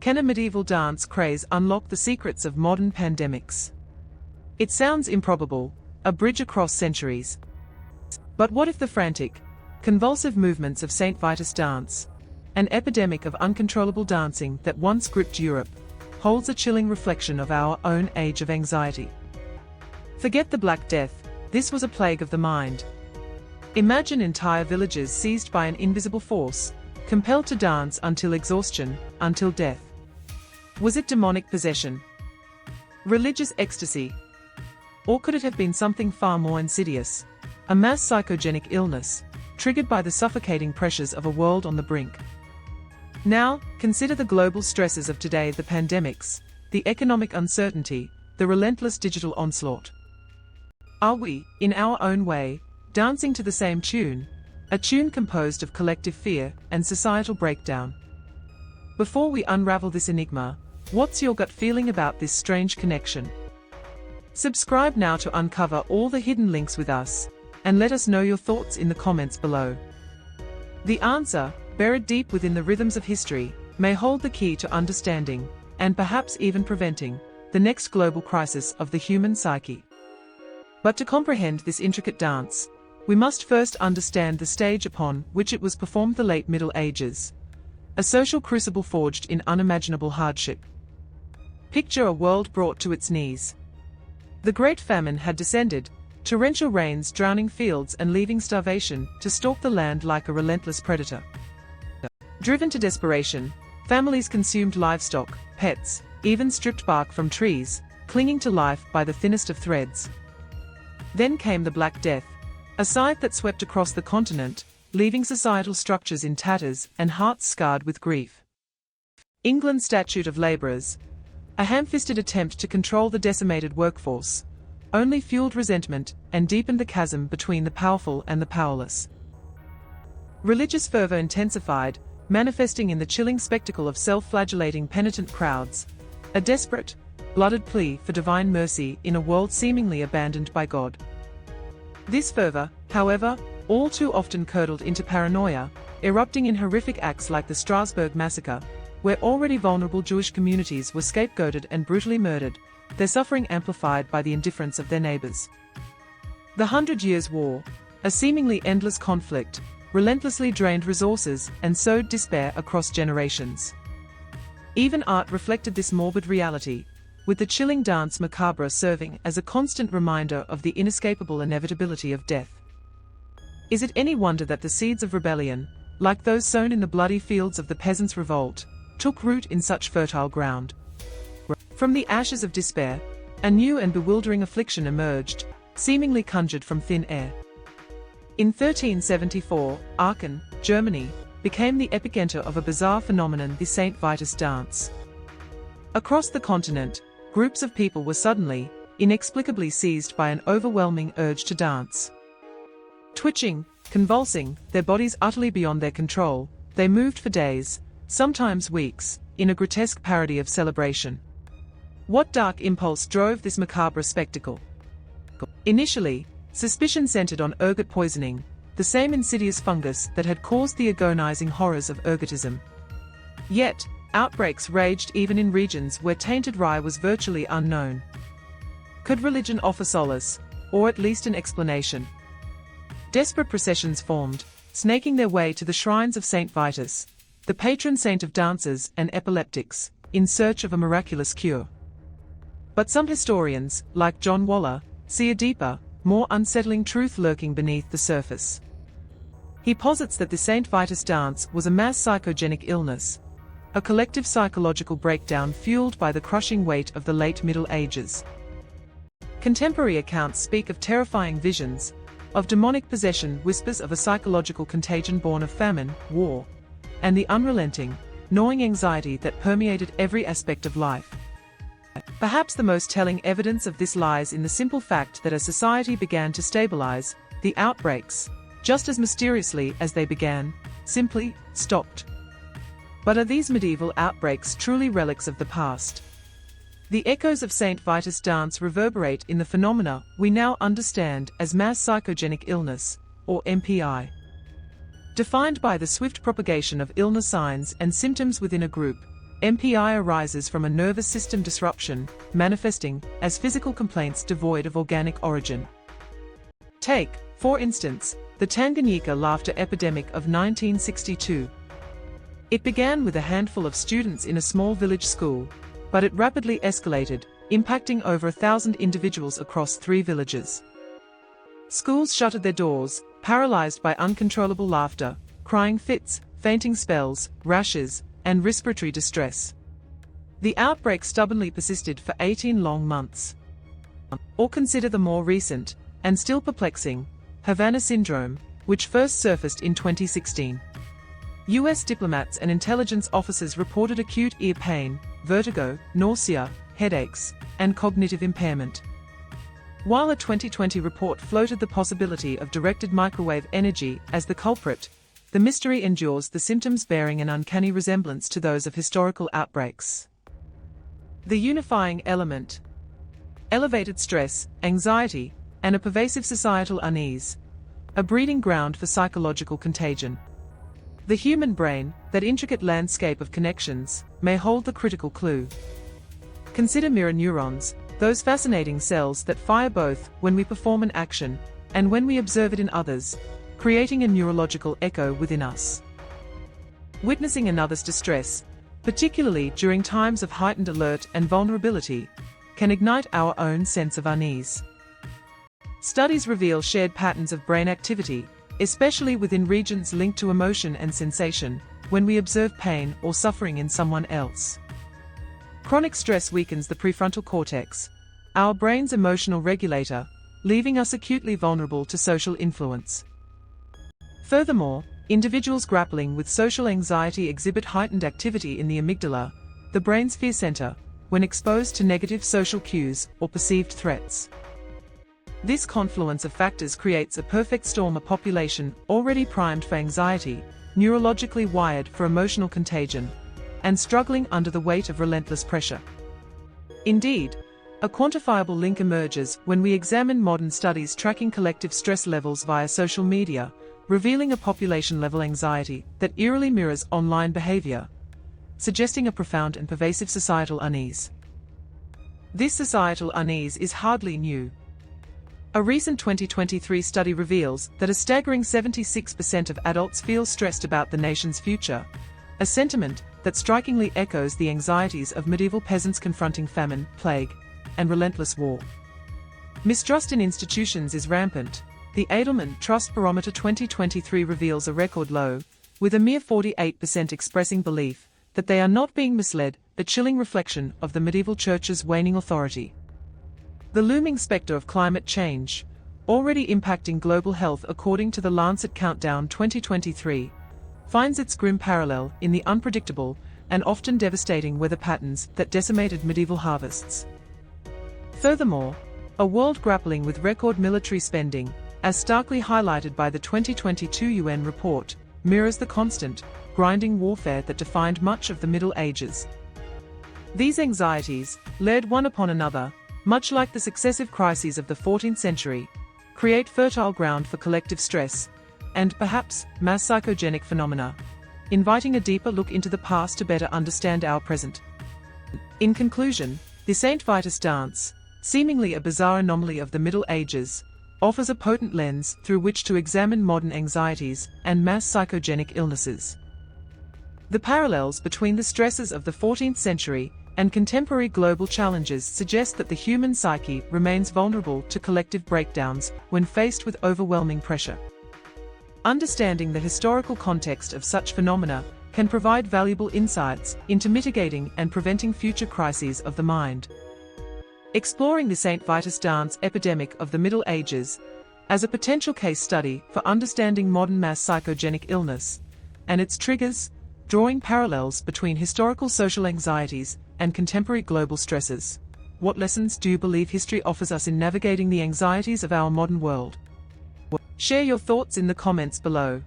Can a medieval dance craze unlock the secrets of modern pandemics? It sounds improbable, a bridge across centuries. But what if the frantic, convulsive movements of St. Vitus Dance, an epidemic of uncontrollable dancing that once gripped Europe, holds a chilling reflection of our own age of anxiety? Forget the Black Death, this was a plague of the mind. Imagine entire villages seized by an invisible force, compelled to dance until exhaustion, until death. Was it demonic possession? Religious ecstasy? Or could it have been something far more insidious? A mass psychogenic illness, triggered by the suffocating pressures of a world on the brink. Now, consider the global stresses of today: the pandemics, the economic uncertainty, the relentless digital onslaught. Are we, in our own way, dancing to the same tune, a tune composed of collective fear and societal breakdown? Before we unravel this enigma, what's your gut feeling about this strange connection? Subscribe now to uncover all the hidden links with us, and let us know your thoughts in the comments below. The answer, buried deep within the rhythms of history, may hold the key to understanding, and perhaps even preventing, the next global crisis of the human psyche. But to comprehend this intricate dance, we must first understand the stage upon which it was performed: the late Middle Ages, a social crucible forged in unimaginable hardship. Picture a world brought to its knees. The Great Famine had descended, torrential rains drowning fields and leaving starvation to stalk the land like a relentless predator. Driven to desperation, families consumed livestock, pets, even stripped bark from trees, clinging to life by the thinnest of threads. Then came the Black Death, a scythe that swept across the continent, leaving societal structures in tatters and hearts scarred with grief. England's Statute of Labourers, a ham-fisted attempt to control the decimated workforce, only fueled resentment and deepened the chasm between the powerful and the powerless. Religious fervor intensified, manifesting in the chilling spectacle of self-flagellating penitent crowds, a desperate, blooded plea for divine mercy in a world seemingly abandoned by God. This fervor, however, all too often curdled into paranoia, erupting in horrific acts like the Strasbourg massacre, where already vulnerable Jewish communities were scapegoated and brutally murdered, their suffering amplified by the indifference of their neighbors. The 100 Years' War, a seemingly endless conflict, relentlessly drained resources and sowed despair across generations. Even art reflected this morbid reality, with the chilling Danse Macabre serving as a constant reminder of the inescapable inevitability of death. Is it any wonder that the seeds of rebellion, like those sown in the bloody fields of the peasants' revolt, took root in such fertile ground? From the ashes of despair, a new and bewildering affliction emerged, seemingly conjured from thin air. In 1374, Aachen, Germany, became the epicenter of a bizarre phenomenon: the St. Vitus Dance. Across the continent, groups of people were suddenly, inexplicably seized by an overwhelming urge to dance. Twitching, convulsing, their bodies utterly beyond their control, they moved for days, sometimes weeks, in a grotesque parody of celebration. What dark impulse drove this macabre spectacle? Initially, suspicion centered on ergot poisoning, the same insidious fungus that had caused the agonizing horrors of ergotism. Yet, outbreaks raged even in regions where tainted rye was virtually unknown. Could religion offer solace, or at least an explanation? Desperate processions formed, snaking their way to the shrines of St. Vitus, the patron saint of dancers and epileptics, in search of a miraculous cure. But some historians, like John Waller, see a deeper, more unsettling truth lurking beneath the surface. He posits that the St. Vitus dance was a mass psychogenic illness, a collective psychological breakdown fueled by the crushing weight of the late Middle Ages. Contemporary accounts speak of terrifying visions, of demonic possession, whispers of a psychological contagion born of famine, war, and the unrelenting, gnawing anxiety that permeated every aspect of life. Perhaps the most telling evidence of this lies in the simple fact that as society began to stabilize, the outbreaks, just as mysteriously as they began, simply stopped. But are these medieval outbreaks truly relics of the past? The echoes of St. Vitus Dance reverberate in the phenomena we now understand as mass psychogenic illness, or MPI. Defined by the swift propagation of illness signs and symptoms within a group, MPI arises from a nervous system disruption, manifesting as physical complaints devoid of organic origin. Take, for instance, the Tanganyika laughter epidemic of 1962. It began with a handful of students in a small village school, but it rapidly escalated, impacting over 1,000 individuals across 3 villages. Schools shuttered their doors, paralyzed by uncontrollable laughter, crying fits, fainting spells, rashes, and respiratory distress. The outbreak stubbornly persisted for 18 long months. Or consider the more recent, and still perplexing, Havana syndrome, which first surfaced in 2016. US diplomats and intelligence officers reported acute ear pain, vertigo, nausea, headaches, and cognitive impairment. While a 2020 report floated the possibility of directed microwave energy as the culprit, the mystery endures, the symptoms bearing an uncanny resemblance to those of historical outbreaks. The unifying element: elevated stress, anxiety, and a pervasive societal unease, a breeding ground for psychological contagion. The human brain, that intricate landscape of connections, may hold the critical clue. Consider mirror neurons, those fascinating cells that fire both when we perform an action and when we observe it in others, creating a neurological echo within us. Witnessing another's distress, particularly during times of heightened alert and vulnerability, can ignite our own sense of unease. Studies reveal shared patterns of brain activity, especially within regions linked to emotion and sensation, when we observe pain or suffering in someone else. Chronic stress weakens the prefrontal cortex, our brain's emotional regulator, leaving us acutely vulnerable to social influence. Furthermore, individuals grappling with social anxiety exhibit heightened activity in the amygdala, the brain's fear center, when exposed to negative social cues or perceived threats. This confluence of factors creates a perfect storm: a population already primed for anxiety, neurologically wired for emotional contagion, and struggling under the weight of relentless pressure. Indeed, a quantifiable link emerges when we examine modern studies tracking collective stress levels via social media, revealing a population-level anxiety that eerily mirrors online behavior, suggesting a profound and pervasive societal unease. This societal unease is hardly new. A recent 2023 study reveals that a staggering 76% of adults feel stressed about the nation's future, a sentiment that strikingly echoes the anxieties of medieval peasants confronting famine, plague, and relentless war. Mistrust in institutions is rampant. The Edelman Trust Barometer 2023 reveals a record low, with a mere 48% expressing belief that they are not being misled, a chilling reflection of the medieval church's waning authority. The looming specter of climate change, already impacting global health according to the Lancet Countdown 2023, finds its grim parallel in the unpredictable and often devastating weather patterns that decimated medieval harvests. Furthermore, a world grappling with record military spending, as starkly highlighted by the 2022 UN report, mirrors the constant, grinding warfare that defined much of the Middle Ages. These anxieties, layered one upon another, much like the successive crises of the 14th century, create fertile ground for collective stress, and perhaps mass psychogenic phenomena, inviting a deeper look into the past to better understand our present. In conclusion, the St. Vitus Dance, seemingly a bizarre anomaly of the Middle Ages, offers a potent lens through which to examine modern anxieties and mass psychogenic illnesses. The parallels between the stresses of the 14th century and contemporary global challenges suggest that the human psyche remains vulnerable to collective breakdowns when faced with overwhelming pressure. Understanding the historical context of such phenomena can provide valuable insights into mitigating and preventing future crises of the mind. Exploring the St. Vitus Dance epidemic of the Middle Ages as a potential case study for understanding modern mass psychogenic illness and its triggers, drawing parallels between historical social anxieties and contemporary global stresses. What lessons do you believe history offers us in navigating the anxieties of our modern world? Share your thoughts in the comments below.